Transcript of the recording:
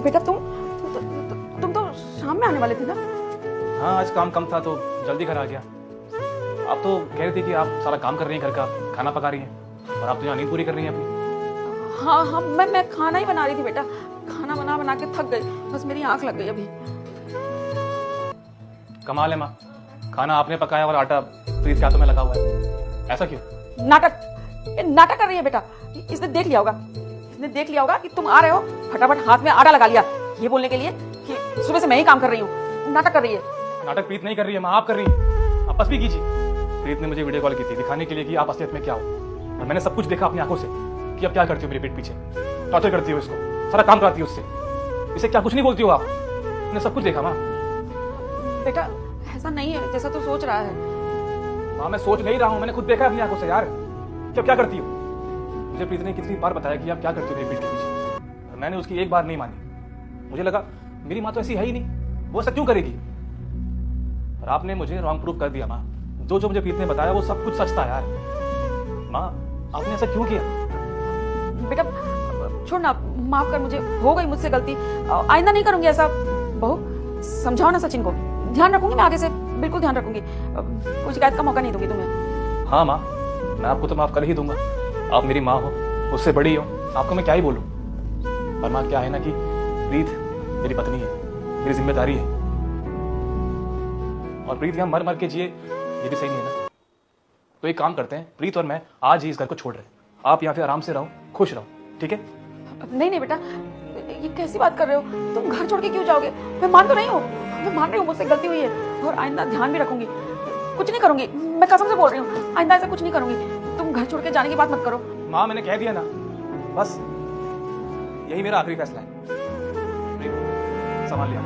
बेटा तुम तो शाम में आने वाले थे ना? हाँ, आज काम कम था तो जल्दी घर आ गया। आप तो कह रही थी कि आप सारा काम कर रही हैं, घर का खाना पका रही हैं, और आप तो यहाँ नींद पूरी कर रही हैं अपनी। हाँ, मैं खाना ही बना रही थी बेटा। खाना बना के थक गई, बस मेरी आंख लग गई अभी। कमाल है माँ, खाना आपने पकाया और आटा प्रीत के हाथों में लगा हुआ है, ऐसा क्यों? नाटक कर रही है बेटा। इसने देख लिया होगा कि तुम आ रहे हो, फटाफट हाथ में आटा लगा लिया ये बोलने के लिए कि सुबह से मैं ही काम कर रही हूँ। नाटक कर रही है। नाटक प्रीत नहीं कर रही है माँ, आप कर रही हैं। आप बस भी कीजिए। प्रीत ने मुझे वीडियो कॉल की थी दिखाने के लिए कि आप असलियत में क्या हो, और मैंने सब कुछ देखा अपनी आंखों से कि अब क्या करती हो मेरे पीठ पीछे, टॉर्चर करती हो इसको, सारा काम कराती हो उससे। इसे क्या कुछ नहीं बोलती हो आप? मैंने सब कुछ देखा माँ। बेटा ऐसा नहीं है जैसा तू सोच रहा है। माँ मैं सोच नहीं रहा हूँ, मैंने खुद देखा अपनी आंखों से यार कि अब क्या करती हो। मुझे प्रीत ने कितनी बार बताया कि आप क्या करती हो मेरे पीठ के पीछे, और मैंने उसकी एक बार नहीं मानी। मुझे लगा मेरी माँ तो ऐसी है ही नहीं, वो ऐसा क्यों करेगी। और आपने मुझे रॉन्ग प्रूफ कर दिया माँ। जो मुझे प्रीत ने बताया वो सब कुछ सच था यार। माँ आपने ऐसा क्यों किया? बेटा छोड़ ना, माफ कर, मुझे हो गई मुझसे गलती, आइंदा नहीं करूंगी ऐसा। बहू समझाओ ना सचिन को, ध्यान रखूंगी मैं आगे से, बिल्कुल ध्यान रखूंगी, कोई शिकायत का मौका नहीं दूंगी तुम्हें। हाँ माँ, मैं आपको तो माफ कर ही दूंगा, आप मेरी माँ हो, मुझसे बड़ी हो, आपको मैं क्या ही बोलूँ। पर माँ क्या है ना कि प्रीत मेरी पत्नी है, मेरी जिम्मेदारी है, और प्रीत यहाँ मर के जिए ये भी सही नहीं है ना। तो एक काम करते हैं, प्रीत और मैं आज ही इस घर को छोड़ रहे हैं। आप यहाँ पे आराम से रहो, खुश रहो, ठीक है? नहीं बेटा, ये कैसी बात कर रहे हो? तुम घर छोड़ के क्यों जाओगे? मैं मान तो रही हूँ, मैं मान रही हूँ मुझसे गलती हुई है, और आइंदा ध्यान भी रखूंगी, कुछ नहीं करूंगी, मैं कसम से बोल रही हूँ, आइंदा ऐसा कुछ नहीं करूंगी। तुम घर छोड़ के जाने की बात मत करो। माँ मैंने कह दिया ना, बस यही मेरा आखिरी फैसला है। प्रीत संभाल लिया।